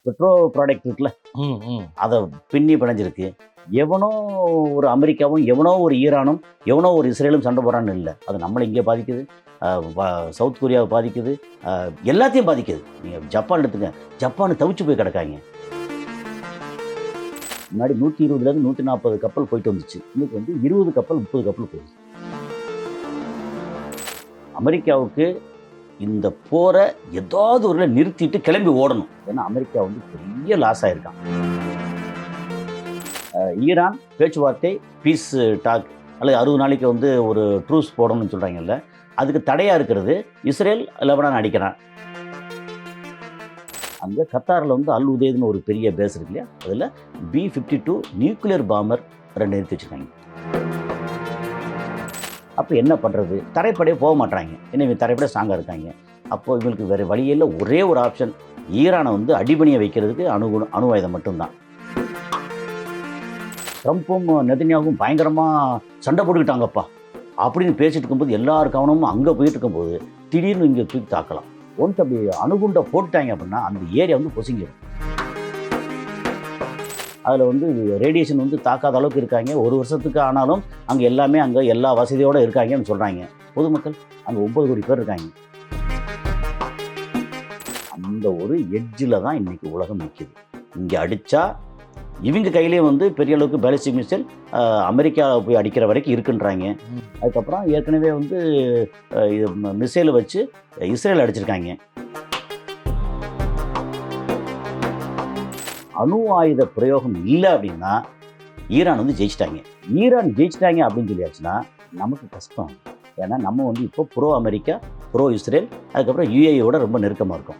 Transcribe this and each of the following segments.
Pedro product இருக்குல்ல, அதை பின்னி பிணைஞ்சிருக்கு. எவனோ ஒரு அமெரிக்காவும், எவனோ ஒரு ஈரானும், எவனோ ஒரு இஸ்ரேலும் சண்டை போடுறான்னு இல்லை. அது நம்மளை இங்கே பாதிக்குது, சவுத் கொரியாவை பாதிக்குது, எல்லாத்தையும் பாதிக்குது. நீங்கள் ஜப்பான் எடுத்துங்க, ஜப்பான் தவிச்சு போய் கிடக்காங்க. முன்னாடி 120லேருந்து 140 கப்பல் போயிட்டு வந்துச்சு. இன்னைக்கு வந்து 20 கப்பல் 30 கப்பல் போகுது. அமெரிக்காவுக்கு இந்த போரை ஏதாவது ஒரு நிறுத்திட்டு கிளம்பி ஓடணும். ஏன்னா அமெரிக்கா வந்து பெரிய லாஸ் ஆயிருக்கான். ஈரான் பேச்சுவார்த்தை பீஸ் டாக் அல்லது 60 நாளைக்கு வந்து ஒரு ட்ரூஸ் போடணும்னு சொல்கிறாங்கல்ல, அதுக்கு தடையாக இருக்கிறது இஸ்ரேல், லெபனான் அடிக்கிறான். அங்கே கத்தாரில் வந்து அல் உதேதுன்னு ஒரு பெரிய பேஸ் இருக்கு இல்லையா, அதில் B-52 நியூக்ளியர் பாம்பர் 2 நிறுத்தி வச்சுருக்காங்க. அப்போ என்ன பண்ணுறது? தரைப்படையே போக மாட்டாங்க. ஏன்னா இவங்க தரைப்படை ஸ்ட்ராங்காக இருக்காங்க. அப்போது இவங்களுக்கு வேறு வழியில் ஒரே ஒரு ஆப்ஷன், ஈரானை வந்து அடிபணியை வைக்கிறதுக்கு அணு ஆயுதம் மட்டும்தான். ட்ரம்ப்பும் நெதன்யாவும் பயங்கரமாக சண்டை போட்டுக்கிட்டாங்கப்பா அப்படின்னு பேசிட்டு இருக்கும்போது எல்லார் கவனமும் அங்கே போயிட்டு இருக்கும்போது திடீர்னு இங்கே தூக்கி தாக்கலாம். ஒன்ஸ் அப்படி அணுகுண்டை போட்டுட்டாங்க அப்படின்னா அந்த ஏரியா வந்து பொசுங்கிடும். அதில் வந்து ரேடியேஷன் வந்து தாக்காத அளவுக்கு இருக்காங்க. 1 வருஷத்துக்கு ஆனாலும் அங்கே எல்லாமே அங்கே எல்லா வசதியோடு இருக்காங்கன்னு சொல்கிறாங்க. பொதுமக்கள் அங்கே 9 கோடி பேர் இருக்காங்க. அந்த ஒரு எட்ஜில் தான் இன்றைக்கி உலகம் நிற்கிது. இங்கே அடித்தா இவங்க கையிலே வந்து பெரிய அளவுக்கு பேலிஸ்டிக் மிசைல் அமெரிக்கா போய் அடிக்கிற வரைக்கும் இருக்குன்றாங்க. அதுக்கப்புறம் ஏற்கனவே வந்து மிசைலை வச்சு இஸ்ரேல் அடிச்சிருக்காங்க. அணு ஆயுத பிரயோகம் இல்லை அப்படின்னா ஈரான் வந்து ஜெயிச்சிட்டாங்க. ஈரான் ஜெயிச்சிட்டாங்க அப்படின்னு சொல்லியாச்சுன்னா நமக்கு கஷ்டம். ஏன்னா நம்ம வந்து இப்போ ப்ரோ அமெரிக்கா, ப்ரோ இஸ்ரேல், அதுக்கப்புறம் UAE-யோட ரொம்ப நெருக்கமாக இருக்கும்.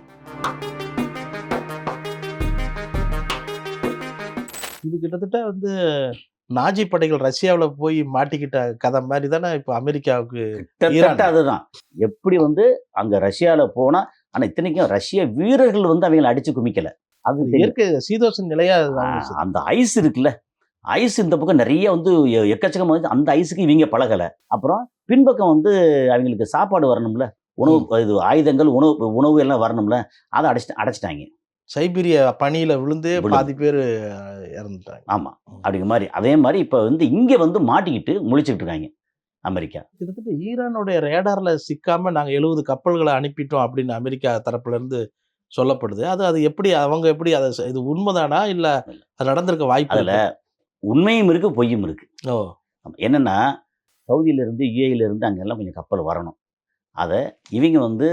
இது கிட்டத்தட்ட வந்து நாஜி படைகள் ரஷ்யாவில் போய் மாட்டிக்கிட்ட கதை மாதிரி தானே இப்போ அமெரிக்காவுக்கு. அதுதான் எப்படி வந்து அங்கே ரஷ்யாவில் போனால், ஆனால் இத்தனைக்கும் ரஷ்ய வீரர்கள் வந்து அவங்களை அடித்து குமிக்கலை. அது இயற்கை சீதோஷ நிலையா அந்த ஐஸ் இருக்குல்ல, ஐஸ் இந்த பக்கம் நிறைய வந்து எக்கச்சக்கமாக வந்து அந்த ஐஸுக்கு இவங்க பழகலை. அப்புறம் பின்பக்கம் வந்து அவங்களுக்கு சாப்பாடு வரணும்ல, உணவு இது ஆயுதங்கள் உணவு எல்லாம் வரணும்ல, அதை அடைச்சிட்டாங்க. சைபீரியா பனியில் விழுந்து பாதி பேர் இறந்துட்டாங்க. ஆமாம், அப்படிங்கிற மாதிரி. அதே மாதிரி இப்போ வந்து இங்கே வந்து மாட்டிக்கிட்டு முழிச்சுக்கிட்டு இருக்காங்க அமெரிக்கா. கிட்டத்தட்ட ஈரானுடைய ரேடாரில் சிக்காமல் நாங்கள் 70 கப்பல்களை அனுப்பிட்டோம் அப்படின்னு அமெரிக்கா தரப்புலேருந்து சொல்லப்படுது. அது எப்படி அவங்க எப்படி அதை இது உண்மைதானா இல்லை அது நடந்திருக்க வாய்ப்பு? அதில் உண்மையும் இருக்குது, பொய்யும் இருக்குது. என்னென்னா சவுதியிலேருந்து UAE-லேருந்து அங்கெல்லாம் கொஞ்சம் கப்பல் வரணும். அதை இவங்க வந்து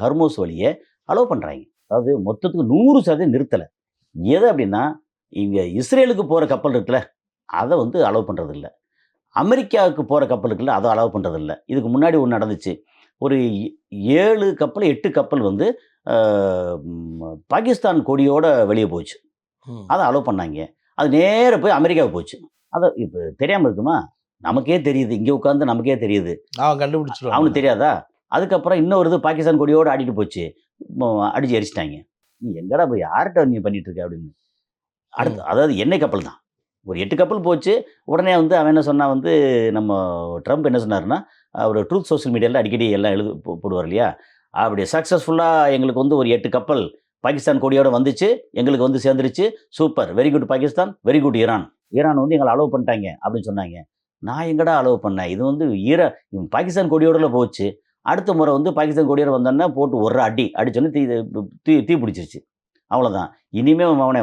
ஹர்மோஸ் வழியை அலோவ் பண்ணுறாங்க. அதாவது மொத்தத்துக்கு 100% நிறுத்தலை. எது அப்படின்னா இங்கே இஸ்ரேலுக்கு போகிற கப்பல் இருக்குல்ல, அதை வந்து அலோவ் பண்ணுறதில்ல. அமெரிக்காவுக்கு போகிற கப்பல் இருக்குல்ல, அதை அலோவ் பண்ணுறதில்ல. இதுக்கு முன்னாடி ஒன்று நடந்துச்சு. ஒரு 7 கப்பல் 8 கப்பல் வந்து பாகிஸ்தான் கொடியோட வெளியே போச்சு. அதை அலோவ் பண்ணாங்க. அது நேராக போய் அமெரிக்காவுக்கு போச்சு. அதை இப்போ தெரியாமல் இருக்குமா? நமக்கே தெரியுது, இங்கே உட்காந்து நமக்கே தெரியுது. அவன் கண்டுபிடிச்சிருவான், அவனுக்கு தெரியாதா? அதுக்கப்புறம் இன்னொரு இது பாகிஸ்தான் கொடியோடு ஆடிட்டு போச்சு, அடித்து எரிச்சிட்டாங்க. நீ எங்கடா போய் யார்கிட்ட நீ பண்ணிட்டு இருக்க அப்படின்னு. அடுத்து அதாவது எண்ணெய் கப்பல் தான் ஒரு 8 கப்பல் போச்சு. உடனே வந்து அவன் என்ன சொன்னா வந்து, நம்ம ட்ரம்ப் என்ன சொன்னார்னா, அவர் ட்ரூத் சோஷியல் மீடியாவில் அடிக்கடி எல்லாம் போடுவார் இல்லையா, அப்படி சக்ஸஸ்ஃபுல்லாக எங்களுக்கு வந்து ஒரு 8 கப்பல் பாகிஸ்தான் கொடியோடு வந்துச்சு, எங்களுக்கு வந்து சேர்ந்துருச்சு, super, very good Pakistan, very good Iran. Iran வந்து எங்களை அலோவ் பண்ணிட்டாங்க அப்படின்னு சொன்னாங்க. நான் எங்கடா அலோவ் பண்ணேன்? இது வந்து பாகிஸ்தான் கொடியோட போச்சு. அடுத்த முறை வந்து பாகிஸ்தான் கொடியோட வந்தோன்னா போட்டு ஒரு அடிச்சோன்னு தீ பிடிச்சிருச்சு. அவ்வளோதான். இனிமேல் அவனை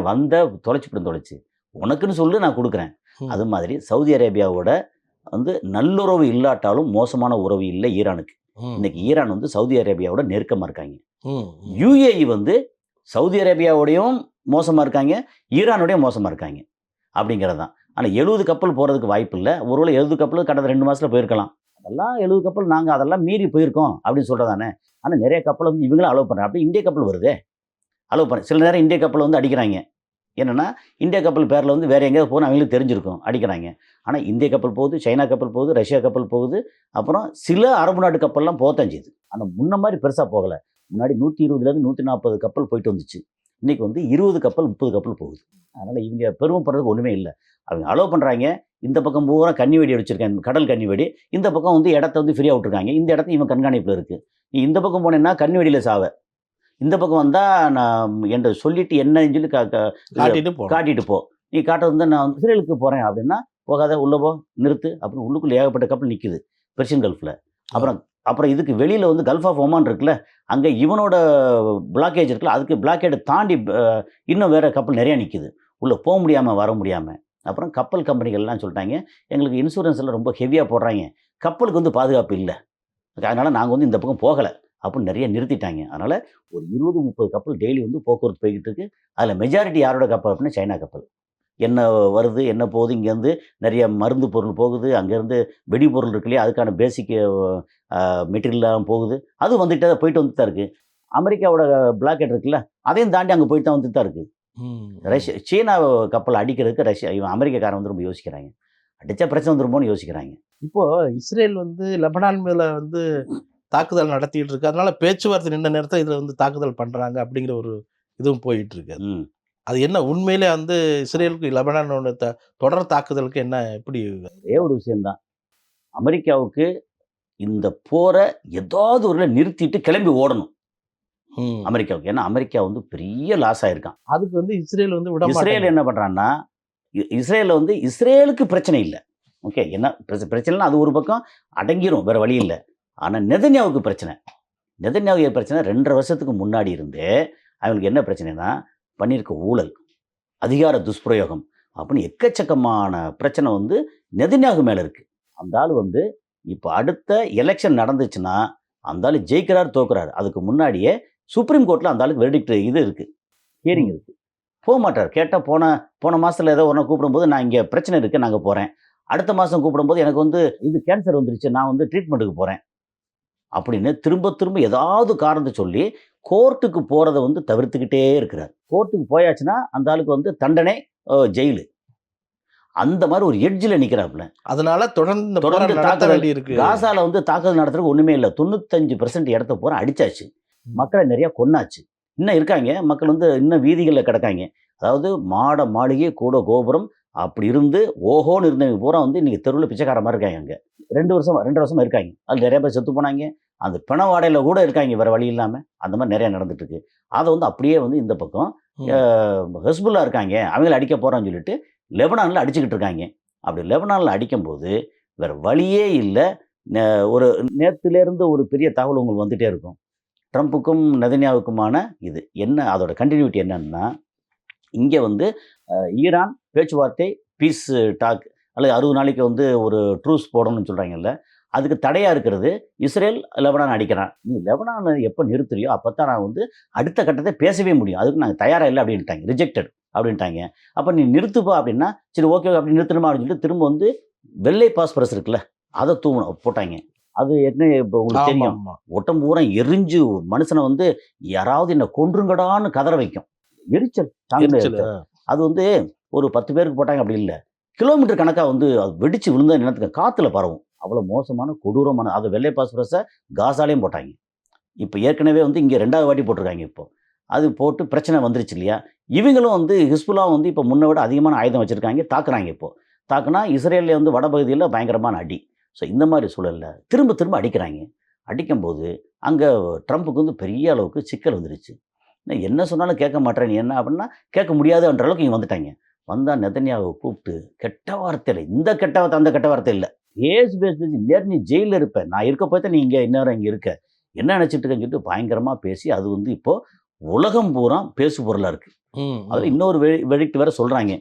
தொலைச்சி உனக்குன்னு சொல்லி நான் கொடுக்குறேன். அது மாதிரி சவுதி அரேபியாவோட வந்து நல்லுறவு இல்லாட்டாலும் மோசமான உறவு இல்லை ஈரானுக்கு. இன்னைக்கு ஈரான் வந்து சவுதி அரேபியாவோட நெருக்கமாக இருக்காங்க. UAE வந்து சவுதி அரேபியாவோடையும் மோசமாக இருக்காங்க, ஈரானோடையும் மோசமாக இருக்காங்க அப்படிங்கிறது தான். ஆனால் 70 கப்பல் போகிறதுக்கு வாய்ப்பு இல்லை. ஒருவேளை 70 கப்பல் கடந்த 2 மாதத்தில் போயிருக்கலாம். அதெல்லாம் 70 கப்பல் நாங்கள் அதெல்லாம் மீறி போயிருக்கோம் அப்படின்னு சொல்கிறதானே. ஆனால் நிறைய கப்பல் வந்து இவங்களும் அலோவ் பண்ணுறாங்க. அப்படி இந்திய கப்பல் வருதே அலோவ் பண்ண. சில நேரம் இந்திய கப்பல் வந்து அடிக்கிறாங்க. என்னென்னா இந்திய கப்பல் பேரில் வந்து வேறு எங்கேயாவது போகணும் அவங்களுக்கு தெரிஞ்சிருக்கும், அடிக்கிறாங்க. ஆனால் இந்திய கப்பல் போகுது, சைனா கப்பல் போகுது, ரஷ்யா கப்பல் போகுது, அப்புறம் சில அரபு நாட்டு கப்பல்லாம் போகத்தான் செய்யுது. ஆனால் முன்ன மாதிரி பெருசாக போகலை. முன்னாடி 120லேருந்து 140 கப்பல் போயிட்டு வந்துச்சு. இன்றைக்கி வந்து 20 கப்பல் 30 கப்பல் போகுது. அதனால் இவங்க பெருமைப்படுறதுக்கு ஒன்றுமே இல்லை. அவங்க அலோவ் பண்ணுறாங்க. இந்த பக்கம் பூரா கன்னி வெடி அடிச்சிருக்காங்க, கடல் கன்னி வெடி. இந்த பக்கம் வந்து இடத்த வந்து ஃப்ரீயாக விட்டுருக்காங்க. இந்த இடத்த இவன் கண்காணிப்பில் இருக்குது. நீ இந்த பக்கம் போனேன்னா கன்னி வெடியில் சாவ, இந்த பக்கம் வந்தால் நான் என்கிட்ட சொல்லிட்டு என்னன்னு சொல்லி காட்டிட்டு போகணும். காட்டிட்டு போ. நீ காட்ட வந்து நான் வந்து இஸ்ரேலுக்கு போகிறேன் அப்படின்னா, போகாத உள்ளே போ, நிறுத்து அப்படின்னு உள்ளுக்குள்ளே ஏகப்பட்ட கப்பல் நிற்குது பெர்ஷியன் கல்ஃபில். அப்புறம் அப்புறம் இதுக்கு வெளியில் வந்து கல்ஃப் ஆஃப் ஒமான் இருக்குல்ல, அங்கே இவனோட பிளாக்கேஜ் இருக்குல்ல, அதுக்கு பிளாக்கேடை தாண்டி இன்னும் வேறு கப்பல் நிறையா நிற்குது. உள்ளே போக முடியாமல் வர முடியாமல். அப்புறம் கப்பல் கம்பெனிகள்லாம் சொல்லிட்டாங்க, எங்களுக்கு இன்சூரன்ஸ் எல்லாம் ரொம்ப ஹெவியாக போடுறாங்க, கப்பலுக்கு வந்து பாதுகாப்பு இல்லை, அதனால் நாங்கள் வந்து இந்த பக்கம் போகலை அப்படின்னு நிறைய நிறுத்திட்டாங்க. அதனால் ஒரு 20-30 கப்பல் டெய்லி வந்து போக்குவரத்து போய்கிட்டு இருக்கு. அதில் மெஜாரிட்டி யாரோட கப்பல் அப்படின்னா சைனா கப்பல். என்ன வருது என்ன போகுது, இங்கேருந்து நிறைய மருந்து பொருள் போகுது, அங்கேருந்து வெடிபொருள் இருக்கு இல்லையா, அதுக்கான பேசிக் மெட்டீரியல்லாம் போகுது, அது வந்துட்டு போயிட்டு வந்துட்டு தான் இருக்குது. அமெரிக்காவோட பிளாக்கெட் இருக்குல்ல, அதையும் தாண்டி அங்கே போயிட்டு தான் வந்துட்டு தான் இருக்குது. சீனா கப்பல் அடிக்கிறதுக்கு இவன் அமெரிக்காக்காரன் வந்து ரொம்ப யோசிக்கிறாங்க. அடித்தா பிரச்சனை வந்துருமோன்னு யோசிக்கிறாங்க. இப்போ இஸ்ரேல் வந்து லெபனான் மேல வந்து தாக்குதல் நடத்திட்டு இருக்கு. அதனால பேச்சுவார்த்தை நின்ற நேரத்தில் இதுல வந்து தாக்குதல் பண்றாங்க அப்படிங்கிற ஒரு இதுவும் போயிட்டு இருக்கு. அது என்ன உண்மையிலே வந்து இஸ்ரேலுக்கு லெபனானோட தொடர் தாக்குதலுக்கு என்ன எப்படி? ஒரே ஒரு விஷயம்தான், அமெரிக்காவுக்கு இந்த போரை ஏதாவது ஒரு நிறுத்திட்டு கிளம்பி ஓடணும் அமெரிக்காவுக்கு. ஏன்னா அமெரிக்கா வந்து பெரிய லாஸ் ஆயிருக்கான். அதுக்கு வந்து இஸ்ரேல் வந்து விட இஸ்ரேல் என்ன பண்றான்னா, இஸ்ரேலில் வந்து இஸ்ரேலுக்கு பிரச்சனை இல்லை. ஓகே, என்ன பிரச்சனைனா அது ஒரு பக்கம் அடங்கிரும், வேற வழி இல்லை. ஆனால் நெதன்யாவுக்கு பிரச்சனை. நெதன்யாவுக்கு பிரச்சனை 2.5 வருஷத்துக்கு முன்னாடி இருந்தே அவங்களுக்கு என்ன பிரச்சனைனா, பண்ணியிருக்க ஊழல், அதிகார துஷ்பிரயோகம் அப்படின்னு எக்கச்சக்கமான பிரச்சனை வந்து நெதன்யாகு மேலே இருக்குது. அந்த ஆள் வந்து இப்போ அடுத்த எலெக்ஷன் நடந்துச்சுன்னா அந்த ஆள் ஜெயிக்கிறார் தோக்குறாரு, அதுக்கு முன்னாடியே சுப்ரீம் கோர்ட்டில் அந்த ஆளுக்கு வெர்டிக்ட் இது இருக்குது, ஹியரிங் இருக்குது. போக மாட்டார். கேட்டால் போன மாதத்தில் ஏதோ ஒன்று கூப்பிடும்போது நான் இங்கே பிரச்சனை இருக்குது நாங்கள் போகிறேன், அடுத்த மாதம் கூப்பிடும்போது எனக்கு வந்து இது கேன்சர் வந்துருச்சு நான் வந்து ட்ரீட்மெண்ட்டுக்கு போகிறேன் அப்படின்னு திரும்ப திரும்ப ஏதாவது காரணத்தை சொல்லி கோர்ட்டுக்கு போகிறத வந்து தவிர்த்துக்கிட்டே இருக்கிறார். கோர்ட்டுக்கு போயாச்சுன்னா அந்த ஆளுக்கு வந்து தண்டனை ஜெயிலு, அந்த மாதிரி ஒரு எட்ஜில் நிற்கிறாப்புல. அதனால தொடர்ந்து தாக்குதல் இருக்கு. காசால வந்து தாக்குதல் நடத்துறதுக்கு ஒன்றுமே இல்லை. 95% இடத்த பூரா அடிச்சாச்சு, மக்களை நிறையா கொன்னாச்சு. இன்னும் இருக்காங்க மக்கள் வந்து இன்னும் வீதிகளில் கிடக்காங்க. அதாவது மாட மாளிகை கூட கோபுரம் அப்படி இருந்து ஓஹோன்னு இருந்தவங்க பூரா வந்து இன்றைக்கி தெருவில் பிச்சைக்கார மாதிரி இருக்காங்க. அங்கே 2 வருஷமாக இருக்காங்க. அது நிறைய பேர் செத்து போனாங்க, அந்த பிண வாடையில் கூட இருக்காங்க வேறு வழி இல்லாமல். அந்த மாதிரி நிறையா நடந்துட்டுருக்கு. அதை வந்து அப்படியே வந்து இந்த பக்கம் ஹெஸ்புல்லா இருக்காங்க, அவங்கள அடிக்க போகிறான்னு சொல்லிட்டு லெபனானில் அடிச்சுக்கிட்டு இருக்காங்க. அப்படி லெபனானில் அடிக்கும்போது வேறு வழியே இல்லை. ஒரு நேற்றுலேருந்து ஒரு பெரிய தகவல் உங்களுக்கு வந்துகிட்டே இருக்கும். ட்ரம்ப்புக்கும் நெதன்யாவுக்குமான இது என்ன, அதோட கண்டினியூட்டி என்னன்னா, இங்கே வந்து ஈரான் பேச்சுவார்த்தை பீஸ் டாக் அல்லது 60 நாளைக்கு வந்து ஒரு ட்ரூஸ் போடணும்னு சொல்கிறாங்கல்ல, அதுக்கு தடையாக இருக்கிறது இஸ்ரேல் லெபனான் அடிக்கிறான். நீ லெபனானை எப்போ நிறுத்துறியோ அப்போ தான் நான் வந்து அடுத்த கட்டத்தை பேசவே முடியும், அதுக்கு நாங்கள் தயாராக இல்லை அப்படின்ட்டாங்க, ரிஜெக்டட் அப்படின்ட்டாங்க. அப்போ நீ நிறுத்துப்பா அப்படின்னா சரி ஓகே அப்படி நிறுத்தணுமா அப்படின்னு சொல்லிட்டு திரும்ப வந்து வெள்ளை பாஸ்பரஸ் இருக்குல்ல அதை போட்டாங்க. அது என்ன இப்போ உங்களுக்கு தெரியும், ஒட்டம் பூரா எரிஞ்சு மனுஷனை வந்து யாராவது என்ன கொன்றுங்கடான்னு கதற வைக்கும். எரிச்சல் தாங்க. அது வந்து ஒரு 10 பேருக்கு போட்டாங்க அப்படி இல்லை, கிலோமீட்டர் கணக்காக வந்து அது வெடிச்சு விழுந்த நிலத்துக்கு காற்றுல பரவும். அவ்வளோ மோசமான கொடூரமான அது வெள்ளை பாஸ்பரஸை காசாலையும் போட்டாங்க. இப்போ ஏற்கனவே வந்து இங்கே 2வது வாட்டி போட்டிருக்காங்க. இப்போ அது போட்டு பிரச்சனை வந்துருச்சு இல்லையா. இவங்களும் வந்து ஹிஸ்புல்லா வந்து இப்போ முன்னை விட அதிகமான ஆயுதம் வச்சுருக்காங்க, தாக்குறாங்க. இப்போது தாக்குனா இஸ்ரேலில் வந்து வடபகுதியில் பயங்கரமான அடி. ஸோ இந்த மாதிரி சூழலில் திரும்ப திரும்ப அடிக்கிறாங்க. அடிக்கும்போது அங்கே ட்ரம்ப்புக்கு வந்து பெரிய அளவுக்கு சிக்கல் வந்துருச்சு. என்ன சொன்னாலும் கேட்க மாட்டேன், நீ என்ன அப்படின்னா கேட்க முடியாதுன்ற அளவுக்கு இங்கே வந்துட்டாங்க. வந்தால் நெதன்யாவை கூப்பிட்டு கெட்ட வார்த்தையில், இந்த கெட்ட வார்த்தை அந்த கெட்ட வார்த்தை இல்லை, பேசி இல்லையா நீ ஜெயிலில் இருப்ப, நான் இருக்க போய்தான் நீ இங்கே இன்னும் இங்கே இருக்க, என்ன நினச்சிட்டு இருக்கேன்னு சொல்லிட்டு பயங்கரமாக பேசி அது வந்து இப்போது உலகம் பூரா பேசு பொருளாக இருக்குது. அதில் இன்னொரு வெடிக்ட் வேறு சொல்கிறாங்க,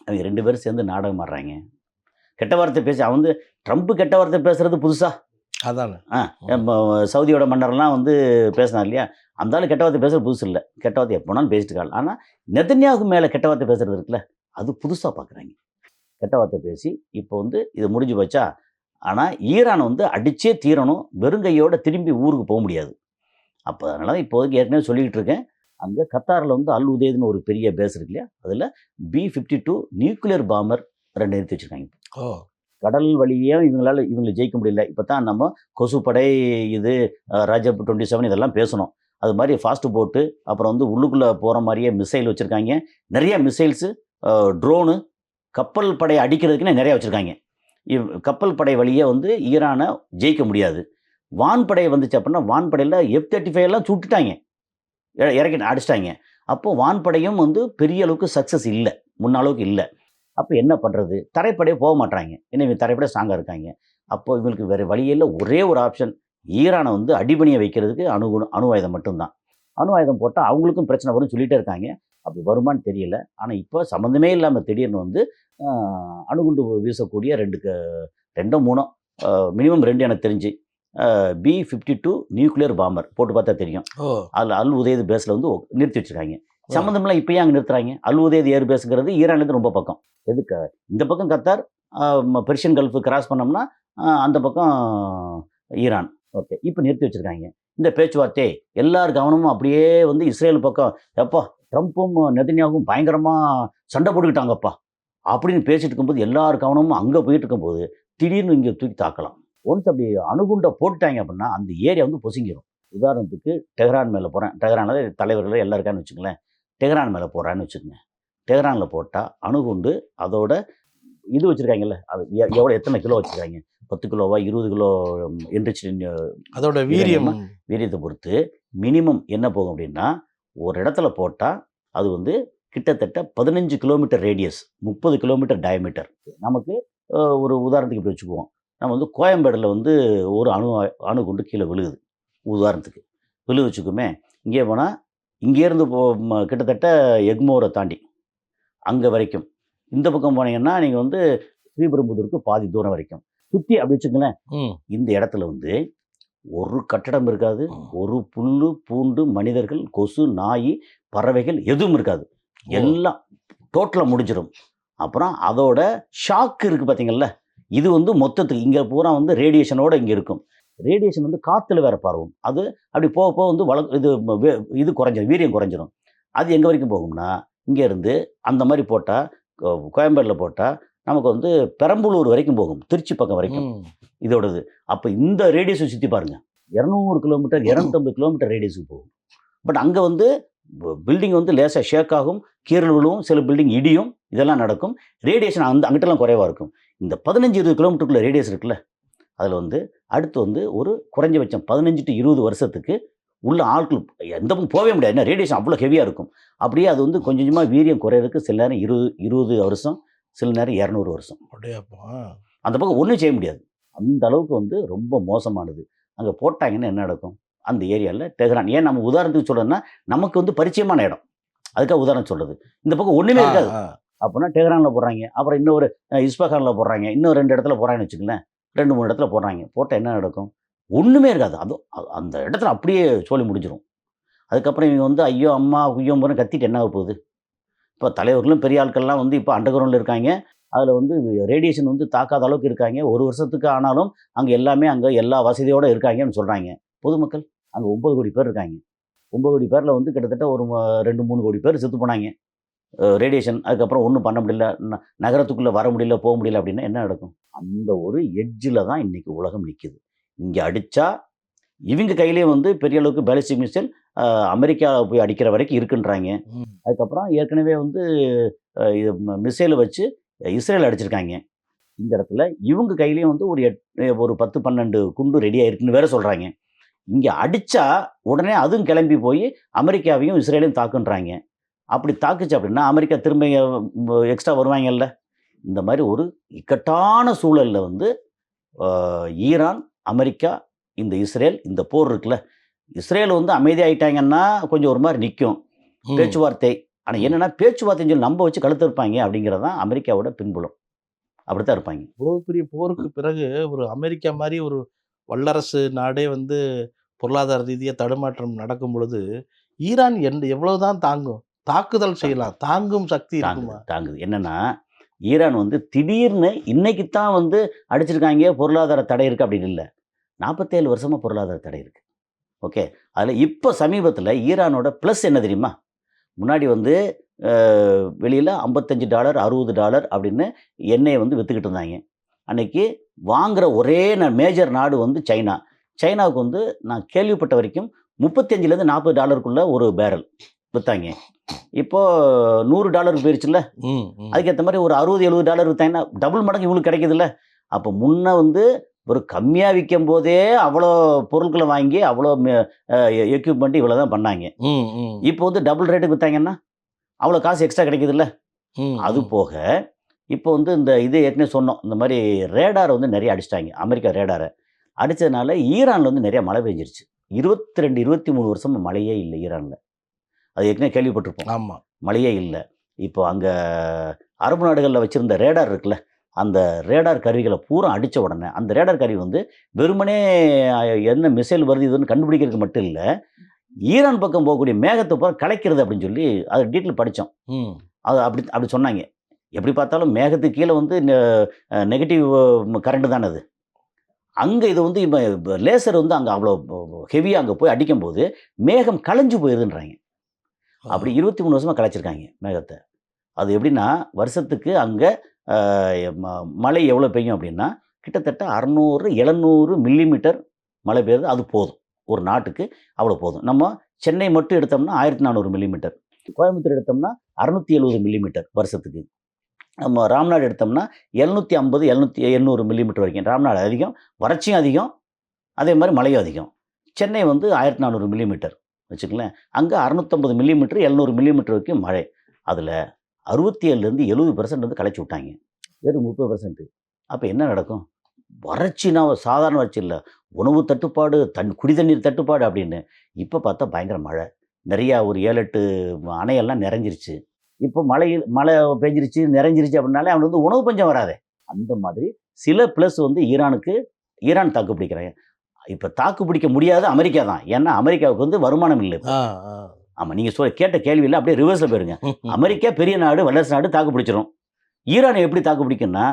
அவங்க 2 பேரும் சேர்ந்து நாடகம் ஆடுறாங்க. கெட்ட வார்த்தை பேசி அவன் வந்து ட்ரம்ப்பு கெட்ட வார்த்தை பேசுகிறது புதுசா? அதானே சவுதியோட மன்னர்லாம் வந்து பேசினார் இல்லையா, அந்த ஆள் கெட்ட வார்த்தை பேசுகிறது புதுசு இல்லை, கெட்ட வார்த்தை எப்போனாலும் பேசிட்டு இருக்காள். ஆனால் நெதன்யாவுக்கு மேலே கெட்ட வார்த்தை பேசுகிறது இருக்குல்ல, அது புதுசாக பார்க்குறாங்க. கெட்ட வார்த்தை பேசி இப்போ வந்து இது முடிஞ்சு போச்சா. ஆனால் ஈரான் வந்து அடித்தே தீரணும், வெறுங்கையோடு திரும்பி ஊருக்கு போக முடியாது. அப்போ அதனால தான் இப்போதைக்கு ஏற்கனவே சொல்லிக்கிட்டு இருக்கேன், அங்கே கத்தாரில் வந்து அல் உதேதுன்னு ஒரு பெரிய பேஸ் இருக்கு இல்லையா, அதில் B-52 நியூக்ளியர் பாம்பர் 2 நிறுத்தி வச்சுருக்காங்க. கடல் வழியே இவங்களை ஜெயிக்க முடியல. இப்போ தான் நம்ம கொசுப்படை இது ராஜப் 27 இதெல்லாம் பேசணும். அது மாதிரி ஃபாஸ்ட் போட்டு அப்புறம் வந்து உள்ளுக்குள்ளே போகிற மாதிரியே மிசைல் வச்சுருக்காங்க. நிறைய மிசைல்ஸு, ட்ரோனு, கப்பல் படை அடிக்கிறதுக்குன்னு நிறையா வச்சுருக்காங்க. கப்பல் படை வழியே வந்து ஈரானை ஜெயிக்க முடியாது. வான்படை வந்துச்சு அப்படின்னா வான்படையில் F-35 எல்லாம் சுட்டுட்டாங்க. இறக்கி அடிச்சிட்டாங்க. அப்போ வான்படையும் வந்து பெரிய அளவுக்கு சக்ஸஸ் இல்லை, முன்ன அளவுக்கு இல்லை. அப்போ என்ன பண்ணுறது? தரைப்படையே போக மாட்றாங்க. ஏன்னா இவங்க தரைப்படை ஸ்ட்ராங்காக இருக்காங்க. அப்போ இவங்களுக்கு வேறு வழியே இல்லை. ஒரே ஒரு ஆப்ஷன், ஈரானை வந்து அடிபணிய வைக்கிறதுக்கு அணு ஆயுதம் மட்டும்தான். அணு ஆயுதம் போட்டால் அவங்களுக்கும் பிரச்சனை வரும்னு சொல்லிகிட்டே இருக்காங்க. அப்படி வருமானு தெரியல. ஆனால் இப்போ சம்மந்தமே இல்லாமல் திடீர்னு வந்து அணுகுண்டு வீசக்கூடிய 2 3 மினிமம் 2 எனக்கு தெரிஞ்சு B-52 நியூக்ளியர் பாம்பர் போட்டு பார்த்தா தெரியும். அதில் அல் உதயது பேஸில் வந்து நிறுத்தி வச்சுருக்காங்க. சம்மந்தம்லாம் இப்போ அங்கே நிறுத்துறாங்க. அல் உதயது ஏர் பேஸுங்கிறது ஈரான்லேருந்து ரொம்ப பக்கம். எதுக்கு இந்த பக்கம் கத்தார், பெர்ஷியன் கல்ஃபு கிராஸ் பண்ணோம்னா அந்த பக்கம் ஈரான். ஓகே, இப்போ நிறுத்தி வச்சுருக்காங்க. இந்த பேச்சுவார்த்தை எல்லார் கவனமும் அப்படியே வந்து இஸ்ரேல் பக்கம், எப்பா ட்ரம்ப்பும் நெதன்யாவும் பயங்கரமாக சண்டை போட்டுக்கிட்டாங்கப்பா அப்படின்னு பேசிட்டு இருக்கும்போது எல்லார் கவனமும் அங்கே போயிட்டு இருக்கும்போது திடீர்னு இங்கே தூக்கி தாக்கலாம். ஒன்ஸ் அப்படி அணுகுண்டை போட்டுட்டாங்க அப்படின்னா அந்த ஏரியா வந்து பொசுங்கிடும். உதாரணத்துக்கு டெஹ்ரான் மேலே போகிறேன், டெஹ்ரானில் தலைவர்கள் எல்லாம் இருக்கான்னு வச்சுக்கங்களேன். டெஹ்ரான் மேலே போகிறான்னு வச்சுக்கோங்க. டெஹ்ரானில் போட்டால் அணுகுண்டு அதோட இது வச்சுருக்காங்கல்ல, அது எவ்வளோ எத்தனை கிலோ வச்சுருக்காங்க, 10 கிலோவா 20 கிலோ என்ரிச்சு அதோட வீரியத்தை பொறுத்து மினிமம் என்ன போகும் அப்படின்னா, ஒரு இடத்துல போட்டால் அது வந்து கிட்டத்தட்ட 15 கிலோமீட்டர் ரேடியஸ், 30 கிலோமீட்டர் டயமீட்டர். நமக்கு ஒரு உதாரணத்துக்கு இப்படி வச்சுக்குவோம். நம்ம வந்து கோயம்பேடில் வந்து ஒரு அணுகுண்டு கீழே விழுகுது உதாரணத்துக்கு வச்சுக்குமே. இங்கே போனால் இங்கேருந்து கிட்டத்தட்ட எக்மோரை தாண்டி அங்கே வரைக்கும், இந்த பக்கம் போனீங்கன்னா நீங்கள் வந்து ஸ்ரீபெரும்புதூருக்கு பாதி தூரம் வரைக்கும் சுற்றி அப்படி வச்சுக்கங்களேன். இந்த இடத்துல வந்து ஒரு கட்டடம் இருக்காது, ஒரு புல்லு பூண்டு மனிதர்கள் கொசு நாய் பறவைகள் எதுவும் இருக்காது. எல்லாம் டோட்டலாக முடிஞ்சிடும். அப்புறம் அதோட ஷாக்கு இருக்குது பார்த்தீங்கள்ல, இது வந்து மொத்தத்துக்கு இங்கே பூரா வந்து ரேடியேஷனோடு இங்கே இருக்கும். ரேடியேஷன் வந்து காற்றுல வேறு பரவும். அது அப்படி போக போக வந்து இது குறைஞ்சிடும், வீரியம் குறைஞ்சிரும். அது எங்கே வரைக்கும் போகும்னா, இங்கேருந்து அந்த மாதிரி போட்டால் கோயம்பேடில் போட்டால் நமக்கு வந்து பெரம்பலூர் வரைக்கும் போகும், திருச்சி பக்கம் வரைக்கும் இதோடது. அப்போ இந்த ரேடியஸை சுற்றி பாருங்கள், 200 கிலோமீட்டர் 250 கிலோமீட்டர் ரேடியஸுக்கு போகும். பட் அங்கே வந்து பில்டிங் வந்து லேசாக ஷேக் ஆகும், கீறல் விழுவும், சில பில்டிங் இடியும், இதெல்லாம் நடக்கும். ரேடியேஷன் அங்கிட்டலாம் குறைவாக இருக்கும். இந்த 15-20 கிலோமீட்டருக்குள்ள ரேடியஸ் இருக்குல்ல, அதில் வந்து அடுத்து வந்து ஒரு குறைஞ்சபட்சம் 15 to 20 வருஷத்துக்கு உள்ள ஆட்கள் எந்த பக்கம் போகவே முடியாது. ஏன்னா ரேடியேஷன் அவ்வளோ ஹெவியாக இருக்கும். அப்படியே அது வந்து கொஞ்சம் கொஞ்சமாக வீரியம் குறையிறதுக்கு சில நேரம் 20 வருஷம், சில நேரம் 200 வருஷம். அந்த பக்கம் ஒன்றும் செய்ய முடியாது. அந்த அளவுக்கு வந்து ரொம்ப மோசமானது. அங்கே போட்டாங்கன்னா என்ன நடக்கும் அந்த ஏரியாவில்? டெஹ்ரான், ஏன் நம்ம உதாரணத்துக்கு சொல்கிறோன்னா நமக்கு வந்து பரிச்சயமான இடம், அதுக்காக உதாரணம் சொல்கிறது. இந்த பக்கம் ஒன்றுமே இருக்காது. அப்படின்னா டெஹ்ரானில் போடுறாங்க, அப்புறம் இன்னொரு இஸ்பஹானில் போடுறாங்க, இன்னும் 2 இடத்துல போடுறாங்கன்னு வச்சுக்கங்களேன். 2-3 இடத்துல போடுறாங்க. போட்டால் என்ன நடக்கும்? ஒன்றுமே இருக்காது. அதுவும் அந்த இடத்துல அப்படியே சோழி முடிஞ்சிடும். அதுக்கப்புறம் இவங்க வந்து ஐயோ அம்மா குய்யோம்புன்னு கத்திட்டு என்ன ஆக போகுது? இப்போ தலைவர்களும் பெரிய ஆட்கள்லாம் வந்து இப்போ அண்டர் கிரவுண்டில் இருக்காங்க. அதில் வந்து ரேடியேஷன் வந்து தாக்காத அளவுக்கு இருக்காங்க. 1 வருஷத்துக்கு ஆனாலும் அங்கே அங்கே எல்லா வசதியோடு இருக்காங்கன்னு சொல்கிறாங்க. பொதுமக்கள் அங்கே 9 கோடி பேர் இருக்காங்க. 9 கோடி பேரில் வந்து கிட்டத்தட்ட ஒரு 2-3 கோடி பேர் செத்து போனாங்க ரேடியேஷன். அதுக்கப்புறம் ஒன்றும் பண்ண முடியல, நகரத்துக்குள்ளே வர முடியல, போக முடியல. அப்படின்னா என்ன நடக்கும்? அந்த ஒரு எட்ஜில் தான் இன்றைக்கி உலகம் நிற்கிது. இங்கே அடித்தா இவங்க கையிலேயே வந்து பெரிய அளவுக்கு பேலிஸ்டிக் மிசைல் அமெரிக்கா போய் அடிக்கிற வரைக்கும் இருக்குன்றாங்க. அதுக்கப்புறம் ஏற்கனவே வந்து மிசைலை வச்சு இஸ்ரேல் அடிச்சிருக்காங்க. இந்த இடத்துல இவங்க கையிலேயும் வந்து ஒரு 10-12 குண்டு ரெடியாக இருக்குன்னு வேற சொல்கிறாங்க. இங்கே அடித்தா உடனே அதுவும் கிளம்பி போய் அமெரிக்காவையும் இஸ்ரேலையும் தாக்குன்றாங்க. அப்படி தாக்குச்சு அப்படின்னா அமெரிக்கா திரும்ப எக்ஸ்ட்ரா வருவாங்கல்ல. இந்த மாதிரி ஒரு இக்கட்டான சூழலில் வந்து ஈரான், அமெரிக்கா, இந்த இஸ்ரேல், இந்த போர் இருக்குல்ல, இஸ்ரேல் வந்து அமைதியாகிட்டாங்கன்னா கொஞ்சம் ஒரு மாதிரி நிற்கும் பேச்சுவார்த்தை. ஆனால் என்னென்னா பேச்சுவார்த்தைன்னு சொல்லி நம்ப வச்சு கழுத்து இருப்பாங்க அப்படிங்கிறது தான் அமெரிக்காவோட பின்புலம். அப்படித்தான் இருப்பாங்க. இவ்வளோ பெரிய போருக்கு பிறகு ஒரு அமெரிக்கா மாதிரி ஒரு வல்லரசு நாடே வந்து பொருளாதார ரீதியாக தடுமாற்றம் நடக்கும் பொழுது ஈரான் எவ்வளவுதான் தாங்கும்? தாக்குதல் செய்யலாம், தாங்கும் சக்தி இருக்குமா? தாங்குது. என்னன்னா ஈரான் வந்து திடீர்னு இன்னைக்கு தான் வந்து அடிச்சிருக்காங்க, பொருளாதார தடை இருக்குது அப்படின்னு இல்லை. 47 வருஷமாக பொருளாதார தடை இருக்குது. ஓகே, அதில் இப்போ சமீபத்தில் ஈரானோட ப்ளஸ் என்ன தெரியுமா? முன்னாடி வந்து வெளியில் $55 $60 அப்படின்னு எண்ணெயை வந்து விற்றுக்கிட்டு இருந்தாங்க. அன்றைக்கி வாங்குகிற ஒரே மேஜர் நாடு வந்து சைனா. சைனாவுக்கு வந்து நான் கேள்விப்பட்ட வரைக்கும் $35 to $40 ஒரு பேரல் விற்றாங்க. இப்போது $100 போயிடுச்சுல்ல. அதுக்கேற்ற மாதிரி ஒரு $60-70 விற்றாங்கன்னா டபுள் மடங்கு இவங்களுக்கு கிடைக்குதுல்ல. அப்போ முன்ன வந்து ஒரு கம்மியாக விற்கும் போதே அவ்வளோ பொருட்களை வாங்கி அவ்வளோ எக்யூப்மெண்ட் இவ்வளோ தான் பண்ணாங்க. இப்போ வந்து டபுள் ரேட்டுக்கு விற்றாங்கன்னா அவ்வளோ காசு எக்ஸ்ட்ரா கிடைக்குதுல்ல. அது போக இப்போ வந்து இந்த இது ஏற்கனவே சொன்னோம், இந்த மாதிரி ரேடாரை வந்து நிறைய அடிச்சிட்டாங்க. அமெரிக்கா ரேடாரை அடித்ததுனால ஈரானில் வந்து நிறைய மழை பெஞ்சிருச்சு. 22 23 வருஷமா மழையே இல்லை ஈரானில். அது ஏற்கனவே கேள்விப்பட்டிருப்போம். ஆமாம். மழையே இல்லை. இப்போ அங்கே அரபு நாடுகளில் வச்சுருந்த ரேடார் இருக்குல்ல, அந்த ரேடார் கருவிகளை பூரா அடித்த உடனே அந்த ரேடார் கருவி வந்து வெறுமனே என்ன மிசைல் வருது இதுன்னு கண்டுபிடிக்கிறதுக்கு மட்டும் இல்லை, ஈரான் பக்கம் போகக்கூடிய மேகத்தை பூரா கலைக்கிறது அப்படின்னு சொல்லி அது டீட்டெயில் படித்தோம். அது அப்படி அப்படி சொன்னாங்க. எப்படி பார்த்தாலும் மேகத்துக்கு கீழே வந்து நெகட்டிவ் கரண்ட் தானே அது. அங்கே இது வந்து இப்போ லேசர் வந்து அங்கே அவ்வளோ ஹெவியாக அங்கே போய் அடிக்கும்போது மேகம் கலைஞ்சு போயிருதுன்றாங்க. அப்படி 23 வருஷமாக கலைச்சிருக்காங்க மேகத்தை. அது எப்படின்னா வருஷத்துக்கு அங்கே மழை எவ்வளோ பெய்யும் அப்படின்னா கிட்டத்தட்ட 600-700 மில்லிமீட்டர் மழை பெய்யுது. அது போதும், ஒரு நாட்டுக்கு அவ்வளோ போதும். நம்ம சென்னை மட்டும் எடுத்தோம்னா 1400 மில்லிமீட்டர், கோயம்புத்தூர் எடுத்தோம்னா 670 மில்லிமீட்டர் வருஷத்துக்கு. நம்ம ராம்நாடு எடுத்தோம்னா 750-800 மில்லிமீட்டர் வரைக்கும். ராம்நாடு அதிகம், வறட்சியும் அதிகம், அதே மாதிரி மழையும் அதிகம். சென்னை வந்து 1400 மில்லிமீட்டர் வச்சுக்கலேன். அங்கே 650 மில்லிமீட்டர் 700 மில்லிமீட்டர் வரைக்கும் மழை. அதில் 67-70% வந்து கலைச்சி விட்டாங்க, வெறும் 30%. அப்போ என்ன நடக்கும்? வறட்சினா சாதாரண வறட்சி இல்லை, உணவு தட்டுப்பாடு, குடி தண்ணீர் தட்டுப்பாடு அப்படின்னு. இப்போ பார்த்தா பயங்கர மழை, நிறையா ஒரு 7-8 அணையெல்லாம் நிறைஞ்சிருச்சு. இப்போ மழை பெஞ்சிருச்சு நிறைஞ்சிருச்சு அப்படின்னாலே அவனுக்கு வந்து உணவு பஞ்சம் வராது. அந்த மாதிரி சில ப்ளஸ் வந்து ஈரான் தாக்கு பிடிக்கிறாங்க. இப்போ தாக்கு பிடிக்க முடியாது அமெரிக்கா தான். ஏன்னா அமெரிக்காவுக்கு வந்து வருமானம் இல்லை. ஆமாம், நீங்கள் கேட்ட கேள்வியில் அப்படியே ரிவர்ஸில் போயிருங்க. அமெரிக்கா பெரிய நாடு, வல்லரசு நாடு, தாக்கு பிடிச்சிரும். ஈரான் எப்படி தாக்கு பிடிக்கும்னா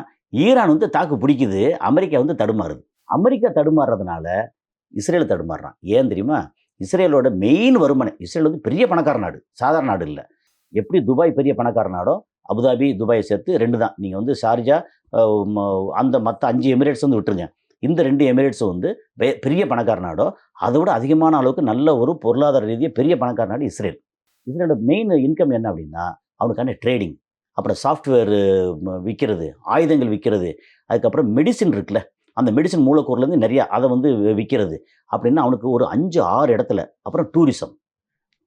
ஈரான் வந்து தாக்கு பிடிக்குது, அமெரிக்கா வந்து தடுமாறுது. America தடுமாறுறதுனால Israel தடுமாறுறான். ஏன் தெரியுமா? இஸ்ரேலோட மெயின் வருமானம், இஸ்ரேல் வந்து பெரிய பணக்கார நாடு, சாதாரண நாடு இல்லை. எப்படி துபாய் பெரிய பணக்கார நாடோ, அபுதாபி துபாயை சேர்த்து 2 தான். நீங்கள் வந்து ஷார்ஜா அந்த மற்ற 5 எமிரேட்ஸ் வந்து விட்டுருங்க. இந்த 2 எமிரேட்ஸும் வந்து பெரிய பணக்கார நாடோ, அதை விட அதிகமான அளவுக்கு நல்ல ஒரு பொருளாதார ரீதியாக பெரிய பணக்கார நாடு இஸ்ரேல். இஸ்ரேலோட மெயின் இன்கம் என்ன அப்படின்னா அவனுக்கான ட்ரேடிங், அப்புறம் சாஃப்ட்வேர் விற்கிறது, ஆயுதங்கள் விற்கிறது, அதுக்கப்புறம் மெடிசின் இருக்குல்ல, அந்த மெடிசின் மூலக்கூறுலேருந்து நிறையா அதை வந்து விற்கிறது. அப்படின்னா அவனுக்கு ஒரு 5-6 இடத்துல. அப்புறம்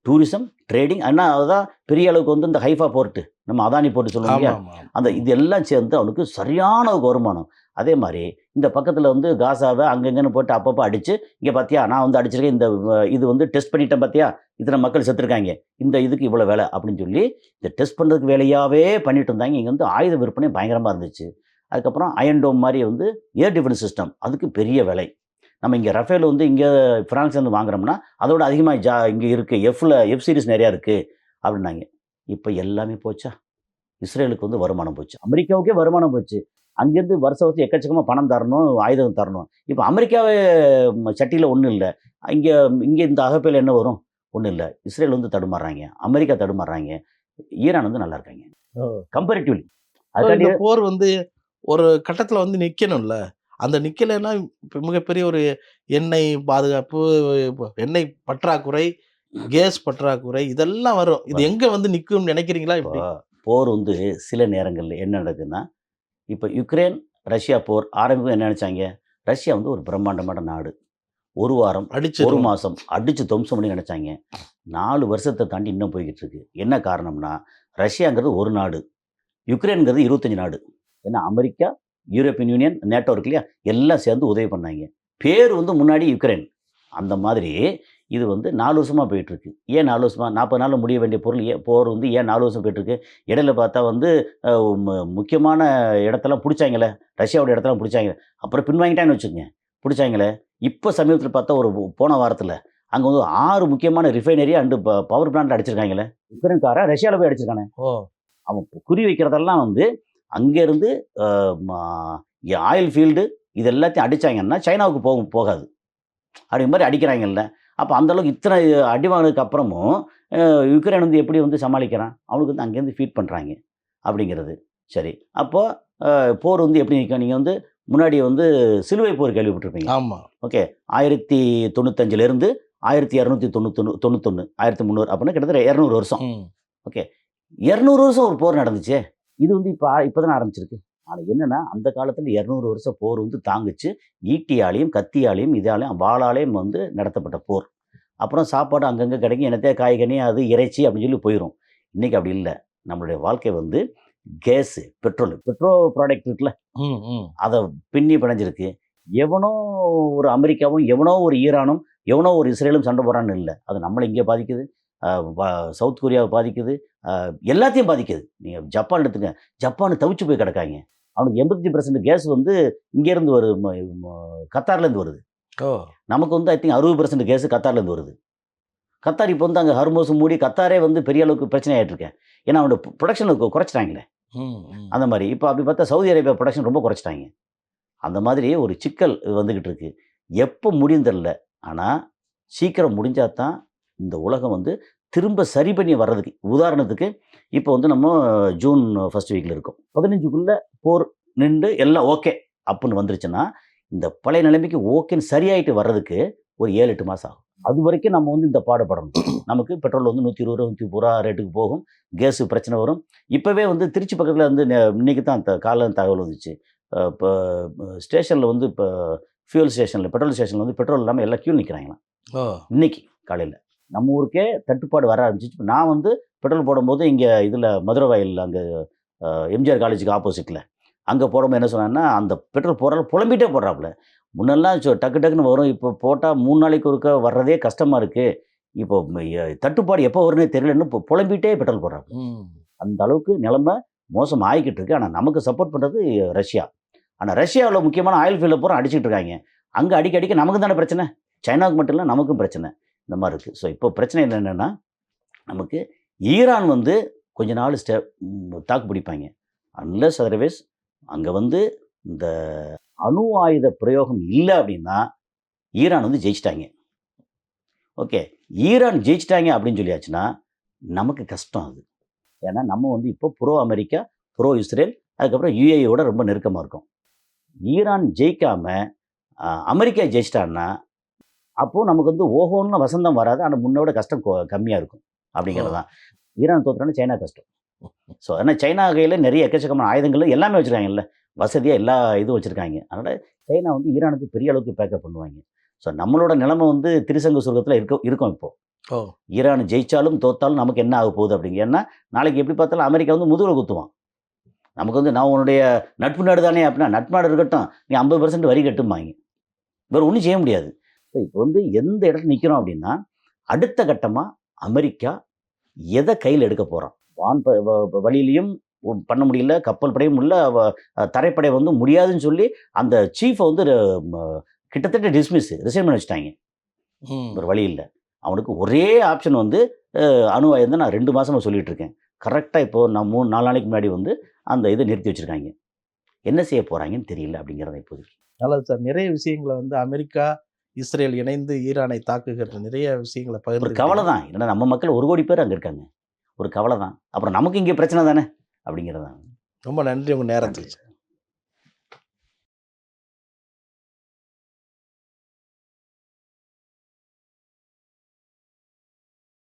டூரிசம், ட்ரேடிங், ஆனால் அதுதான் பெரிய அளவுக்கு வந்து இந்த ஹைஃபா போர்ட்டு, நம்ம அதானி போர்ட்டு சொல்லுவாங்க, அந்த இதெல்லாம் சேர்ந்து அவனுக்கு சரியான வருமானம். அதே மாதிரி இந்த பக்கத்தில் வந்து காசாவை அங்கங்கன்னு போட்டு அப்பப்போ அடித்து, இங்கே பார்த்தியா நான் வந்து அடிச்சிருக்கேன், இந்த இது வந்து டெஸ்ட் பண்ணிட்டேன் பார்த்தியா, இத்தனை மக்கள் செத்துருக்காங்க, இந்த இதுக்கு இவ்வளோ வேலை அப்படின்னு சொல்லி இந்த டெஸ்ட் பண்ணுறதுக்கு வேலையாகவே பண்ணிட்டு இருந்தாங்க. இங்கே வந்து ஆயுத விற்பனை பயங்கரமாக இருந்துச்சு. அதுக்கப்புறம் அயன் டோம் மாதிரி வந்து ஏர் டிஃபென்ஸ் சிஸ்டம், அதுக்கு பெரிய விலை. நம்ம இங்கே ரஃபேல் வந்து இங்கே ஃப்ரான்ஸ்லேருந்து வாங்குறோம்னா அதோட அதிகமாக இங்கே இருக்குது, எஃப் சீரிஸ் நிறையா இருக்குது அப்படின்னாங்க. இப்போ எல்லாமே போச்சா? இஸ்ரேலுக்கு வந்து வருமானம் போச்சு, அமெரிக்காவுக்கே வருமானம் போச்சு. அங்கேருந்து வருஷம் எக்கச்சக்கமாக பணம் தரணும், ஆயுதம் தரணும். இப்போ அமெரிக்காவே சட்டியில் ஒன்றும் இல்லை, இங்கே இந்த அகப்பையில் என்ன வரும்? ஒன்றும் இல்லை. இஸ்ரேல் வந்து தடுமாறுறாங்க, அமெரிக்கா தடுமாறுறாங்க, ஈரான் வந்து நல்லா இருக்காங்க கம்பேரிட்டிவ்லி. அதுக்காண்டி போர் வந்து ஒரு கட்டத்தில் வந்து நிற்கணும்ல, அந்த நிற்கலைன்னா மிகப்பெரிய ஒரு எண்ணெய் பாதுகாப்பு, எண்ணெய் பற்றாக்குறை, கேஸ் பற்றாக்குறை, இதெல்லாம் வரும். இது எங்கே வந்து நிற்கும்னு நினைக்கிறீங்களா? இப்போ போர் வந்து சில நேரங்களில் என்ன நடக்குதுன்னா, இப்போ யுக்ரைன் ரஷ்யா போர் ஆரம்பிக்கும் என்ன நினச்சாங்க? ரஷ்யா வந்து ஒரு பிரம்மாண்டமான நாடு, ஒரு வாரம் ஒரு மாதம் அடித்து துவம்சம் பண்ணி நினச்சாங்க. 4 வருஷத்தை தாண்டி இன்னும் போய்கிட்டு இருக்கு. என்ன காரணம்னா ரஷ்யாங்கிறது ஒரு நாடு, யுக்ரைனுங்கிறது 25 நாடு. ஏன்னா அமெரிக்கா, யூரோப்பியன் யூனியன், நேட்டோ இருக்கு இல்லையா, எல்லாம் சேர்ந்து உதவி பண்ணாங்க. பேர் வந்து முன்னாடி யுக்ரைன். அந்த மாதிரி இது வந்து 4 வருஷமாக போயிட்டுருக்கு. ஏன் 4 வருஷமா? 40 நாளில் முடிய வேண்டிய போர் வந்து ஏன் 4 வருஷம் போயிட்டுருக்கு? இடையில பார்த்தா வந்து முக்கியமான இடத்தெல்லாம் பிடிச்சாங்களே, ரஷ்யாவோட இடத்தெல்லாம் பிடிச்சாங்க, அப்புறம் பின்வாங்கிட்டான்னு வச்சுக்கோங்க, பிடிச்சாங்களே. இப்போ சமீபத்தில் பார்த்தா போன வாரத்தில் அங்கே வந்து 6 முக்கியமான ரிஃபைனரி அண்டு பவர் பிளான்ட் அடிச்சிருக்காங்களே. யுக்ரைன்காரன் ரஷ்யாவில் போய் அடிச்சிருக்கானே. அவன் குறி வைக்கிறதெல்லாம் வந்து அங்கேருந்து ஆயில் ஃபீல்டு இது எல்லாத்தையும் அடித்தாங்கன்னா சைனாவுக்கு போகாது, அப்படிங்கிற மாதிரி அடிக்கிறாங்கல்ல. அப்போ அந்தளவுக்கு இத்தனை அடி வாங்கினதுக்கு அப்புறமும் யுக்ரைன் வந்து எப்படி வந்து சமாளிக்கிறான்? அவனுக்கு வந்து அங்கேருந்து ஃபீட் பண்ணுறாங்க அப்படிங்கிறது. சரி, அப்போது போர் வந்து எப்படி நிற்கும்? நீங்கள் வந்து முன்னாடி வந்து சிலுவை போர் கேள்விப்பட்டிருப்பீங்க. ஆமாம். ஓகே, 1095 1291 1300 அப்படின்னு கிட்டத்தட்ட 200 வருஷம். ஓகே, 200 வருஷம் ஒரு போர் நடந்துச்சு. இது வந்து இப்போ தான் ஆரம்பிச்சிருக்கு. ஆனால் என்னன்னா அந்த காலத்தில் 200 வருஷம் போர் வந்து தாங்குச்சு. ஈட்டியாலையும் கத்தியாலையும் இதாலையும் வாளாலையும் வந்து நடத்தப்பட்ட போர். அப்புறம் சாப்பாடு அங்கங்கே கிடைக்கும். என்னத்தையா காய்கனி அது இறைச்சி அப்படின்னு சொல்லி போயிடும். இன்னைக்கு அப்படி இல்லை. நம்மளுடைய வாழ்க்கை வந்து கேஸு, பெட்ரோ ப்ராடக்ட் இருக்குல்ல, ம், ம். அதை பின்னி பிணைஞ்சிருக்கு. எவனோ ஒரு அமெரிக்காவும், எவனோ ஒரு ஈரானும், எவனோ ஒரு இஸ்ரேலும் சண்டை போடுறான்னு இல்லை. அது நம்மளை இங்கே பாதிக்குது. சவுத் கொரியாவை பாதிக்குது. எல்லாத்தையும் பாதிக்குது. நீங்கள் ஜப்பான் எடுத்துங்க. ஜப்பான் தவிச்சு போய் கிடக்காங்க. அவனுக்கு 85% கேஸ் வந்து இங்கேருந்து வருது, கத்தார்லேருந்து வருது. ஓ நமக்கு வந்து ஐ திங்க் 60% கேஸ் கத்தார்லேருந்து வருது. கத்தார் இப்போ வந்து அங்கே ஹர்மோஸ் மூடி கத்தாரே வந்து பெரிய அளவுக்கு பிரச்சனை ஆகிட்டு இருக்கேன். ஏன்னா அவனோட ப்ரொடக்ஷன் குறைச்சிட்டாங்களே. ம், ம். அந்த மாதிரி இப்போ அப்படி பார்த்தா சவுதி அரேபியா ப்ரொடக்ஷன் ரொம்ப குறைச்சிட்டாங்க. அந்த மாதிரி ஒரு சிக்கல் வந்துக்கிட்டு இருக்கு. எப்போ முடியும் தெரியல. ஆனால் சீக்கிரம் முடிஞ்சா தான் இந்த உலகம் வந்து திரும்ப சரி பண்ணி வர்றதுக்கு. உதாரணத்துக்கு இப்போ வந்து நம்ம ஜூன் ஃபர்ஸ்ட் வீக்கில் இருக்கோம். 15க்குள்ளே போர் நின்று எல்லாம் ஓகே அப்புடின்னு வந்துருச்சுன்னா, இந்த பழைய நிலைமைக்கு ஓகேன்னு சரியாயிட்டு வர்றதுக்கு ஒரு 7-8 மாதம் ஆகும். அது வரைக்கும் நம்ம வந்து இந்த பாடுபடணும். நமக்கு பெட்ரோல் வந்து 120 130 ரேட்டுக்கு போகும். கேஸு பிரச்சனை வரும். இப்போவே வந்து திருச்சி பக்கத்தில் வந்து இன்னைக்கு தான் காலைல தகவல் வந்துச்சு. இப்போ ஸ்டேஷனில் வந்து இப்போ ஃபியூல் ஸ்டேஷனில் பெட்ரோல் ஸ்டேஷனில் வந்து பெட்ரோல் இல்லாமல் எல்லாம் கியூ நிற்கிறாங்களாம். ஓ இன்னைக்கு காலையில் நம்ம ஊருக்கே தட்டுப்பாடு வர ஆரம்பிச்சிச்சு. நான் வந்து பெட்ரோல் போடும்போது இங்கே இதில் மதுரை வாயில் அங்கே எம்ஜிஆர் காலேஜுக்கு ஆப்போசிட்டில் அங்கே போடும்போது என்ன சொன்னாங்கன்னா, அந்த பெட்ரோல் போடுறால புலம்பிகிட்டே போடுறாப்புல. முன்னெல்லாம் டக்கு டக்குன்னு வரும். இப்போ போட்டால் 3 நாளைக்கு ஒருக்க வர்றதே கஷ்டமாக இருக்குது. இப்போ தட்டுப்பாடு எப்போ வரும்னே தெரியலன்னு இப்போ புலம்பிகிட்டே பெட்ரோல் போடுறாப்புல. ம். அந்த அளவுக்கு நிலைமை மோசம் ஆகிக்கிட்டு இருக்கு. ஆனால் நமக்கு சப்போர்ட் பண்ணுறது ரஷ்யா. ஆனால் ரஷ்யாவில் முக்கியமான ஆயில் ஃபீல்டில் பூரா அடிச்சிட்டு இருக்காங்க. அங்கே அடிக்க நமக்கு தானே பிரச்சனை. சைனாவுக்கு மட்டும் இல்லை, நமக்கும் பிரச்சனை. இந்த மாதிரி இருக்குது. ஸோ இப்போ பிரச்சனை என்னென்னா, நமக்கு ஈரான் வந்து கொஞ்ச நாள் தாக்கு பிடிப்பாங்க. அன்லெஸ் அதர்வைஸ் அங்கே வந்து இந்த அணு ஆயுத பிரயோகம் இல்லை அப்படின்னா ஈரான் வந்து ஜெயிச்சிட்டாங்க. ஓகே, ஈரான் ஜெயிச்சிட்டாங்க அப்படின்னு சொல்லியாச்சுன்னா நமக்கு கஷ்டம் அது. ஏன்னா நம்ம வந்து இப்போ ப்ரோ அமெரிக்கா, ப்ரோ இஸ்ரேல், அதுக்கப்புறம் யுஏஇயோட ரொம்ப நெருக்கமாக இருக்கும். ஈரான் ஜெயிக்காமல் அமெரிக்கா ஜெயிச்சிட்டான்னா அப்போது நமக்கு வந்து ஓஹோன்னு வசந்தம் வராது. ஆனால் முன்னோட கஷ்டம் கம்மியாக இருக்கும் அப்படிங்கிறது தான். ஈரான் தோற்றுறான்னு சைனா கஷ்டம். ஸோ ஏன்னா சைனா கையில் நிறைய எக்கச்சக்கமான ஆயுதங்கள் எல்லாமே வச்சுருக்காங்கல்ல, வசதியாக எல்லா இதுவும் வச்சுருக்காங்க. அதனால் சைனா வந்து ஈரானுக்கு பெரிய அளவுக்கு பேக்கப் பண்ணுவாங்க. ஸோ நம்மளோட நிலைமை வந்து திரிசங்கு சுரகத்தில் இருக்கும் இப்போது. ஓ ஈரான் ஜெயித்தாலும் தோத்தாலும் நமக்கு என்ன ஆக போகுது அப்படிங்க. ஏன்னா நாளைக்கு எப்படி பார்த்தாலும் அமெரிக்கா வந்து முதுகில் குத்துவான். நமக்கு வந்து நான் உன்னுடைய நட்பு நாடு தானே அப்படின்னா, நட்பு நாடு இருக்கட்டும், நீ 50% வரி கட்டும்பாங்க. வேறு ஒன்றும் செய்ய முடியாது. ஸோ இப்போ வந்து எந்த இடத்துல நிற்கிறோம் அப்படின்னா, அடுத்த கட்டமாக அமெரிக்கா எதை கையில் எடுக்க போகிறான். வான் வழியிலையும் பண்ண முடியல, கப்பல் படையும் இல்லை, தரைப்படை வந்து முடியாதுன்னு சொல்லி அந்த சீஃபை வந்து கிட்டத்தட்ட ரிசைன் பண்ணி வச்சுட்டாங்க. ஒரு வழி இல்லை. அவனுக்கு ஒரே ஆப்ஷன் வந்து அணு ஆயுதம் தான். நான் 2 மாதமாக சொல்லிகிட்டு இருக்கேன். கரெக்டாக இப்போது நான் 3-4 நாளைக்கு முன்னாடி வந்து அந்த இதை நிறுத்தி வச்சுருக்காங்க. என்ன செய்ய போகிறாங்கன்னு தெரியல அப்படிங்கிறத இப்போதைக்கு. நல்லது சார். நிறைய விஷயங்களை வந்து அமெரிக்கா, இஸ்ரேல் இணைந்து ஈரானை தாக்குகிற நிறைய விஷயங்களை ஒரு பகிர்ந்து கவலை தான். ஏன்னா நம்ம மக்கள் 1 கோடி பேர் அங்கே இருக்காங்க. ஒரு கவலை தான். அப்புறம் நமக்கு இங்கே பிரச்சனை தானே அப்படிங்கிறது தான். ரொம்ப நன்றி உங்கள் நேரத்துக்கு.